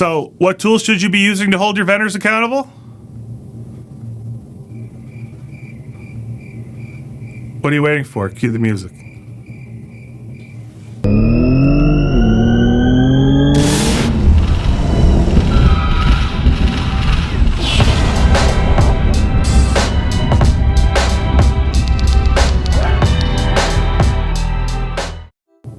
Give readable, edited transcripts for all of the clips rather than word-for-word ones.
So, what tools should you be using to hold your vendors accountable? What are you waiting for? Cue the music.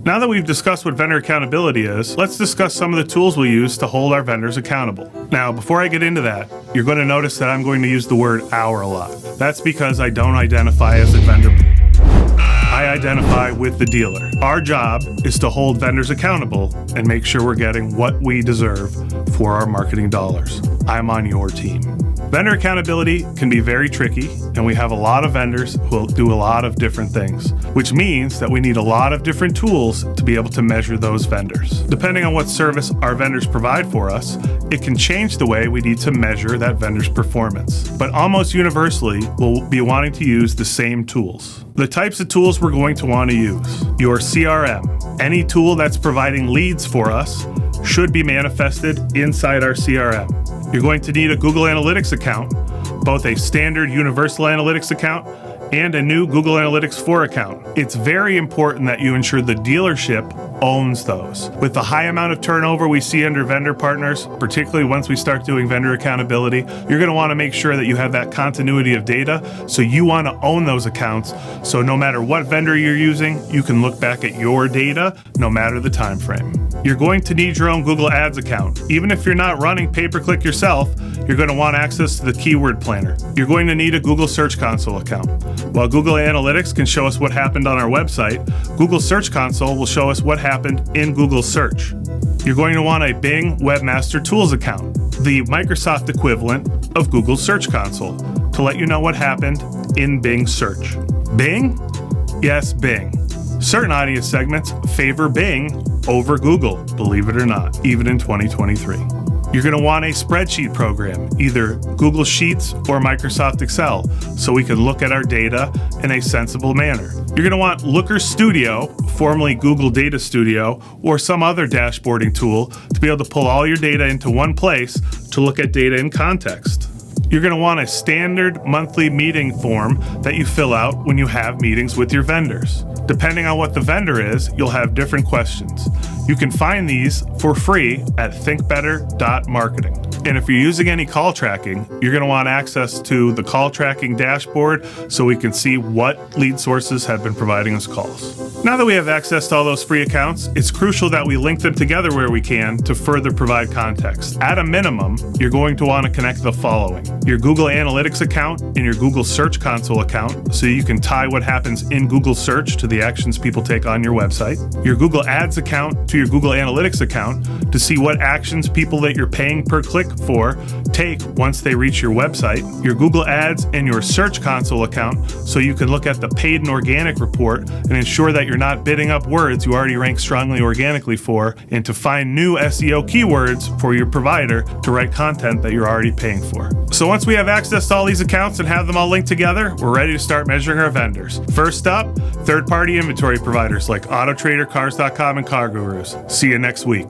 Now that we've discussed what vendor accountability is, let's discuss some of the tools we use to hold our vendors accountable. Now, before I get into that, you're going to notice that I'm going to use the word "our" a lot. That's because I don't identify as a vendor. I identify with the dealer. Our job is to hold vendors accountable and make sure we're getting what we deserve for our marketing dollars. I'm on your team. Vendor accountability can be very tricky, and we have a lot of vendors who will do a lot of different things, which means that we need a lot of different tools to be able to measure those vendors. Depending on what service our vendors provide for us, it can change the way we need to measure that vendor's performance. But almost universally, we'll be wanting to use the same tools. The types of tools we're going to want to use: your CRM. Any tool that's providing leads for us should be manifested inside our CRM. You're going to need a Google Analytics account, both a standard Universal Analytics account and a new Google Analytics 4 account. It's very important that you ensure the dealership owns those. With the high amount of turnover we see under vendor partners, particularly once we start doing vendor accountability, you're going to want to make sure that you have that continuity of data, so you want to own those accounts, so no matter what vendor you're using, you can look back at your data no matter the time frame. You're going to need your own Google Ads account. Even if you're not running pay-per-click yourself, you're going to want access to the keyword planner. You're going to need a Google Search Console account. While Google Analytics can show us what happened on our website, Google Search Console will show us what happened in Google Search. You're going to want a Bing Webmaster Tools account, the Microsoft equivalent of Google Search Console, to let you know what happened in Bing Search. Bing? Yes, Bing. Certain audience segments favor Bing over Google, believe it or not, even in 2023. You're going to want a spreadsheet program, either Google Sheets or Microsoft Excel, so we can look at our data in a sensible manner. You're going to want Looker Studio, formerly Google Data Studio, or some other dashboarding tool to be able to pull all your data into one place to look at data in context. You're going to want a standard monthly meeting form that you fill out when you have meetings with your vendors. Depending on what the vendor is, you'll have different questions. You can find these for free at thinkbetter.marketing. And if you're using any call tracking, you're going to want access to the call tracking dashboard so we can see what lead sources have been providing us calls. Now that we have access to all those free accounts, it's crucial that we link them together where we can to further provide context. At a minimum, you're going to want to connect the following: your Google Analytics account and your Google Search Console account, so you can tie what happens in Google Search to the actions people take on your website. Your Google Ads account to your Google Analytics account to see what actions people that you're paying per click for take once they reach your website. Your Google Ads and your Search Console account, so you can look at the paid and organic report and ensure that you're not bidding up words you already rank strongly organically for, and to find new SEO keywords for your provider to write content that you're already paying for. So once we have access to all these accounts and have them all linked together, we're ready to start measuring our vendors. First up, third-party inventory providers like AutoTrader, Cars.com, and Car Gurus. See you next week.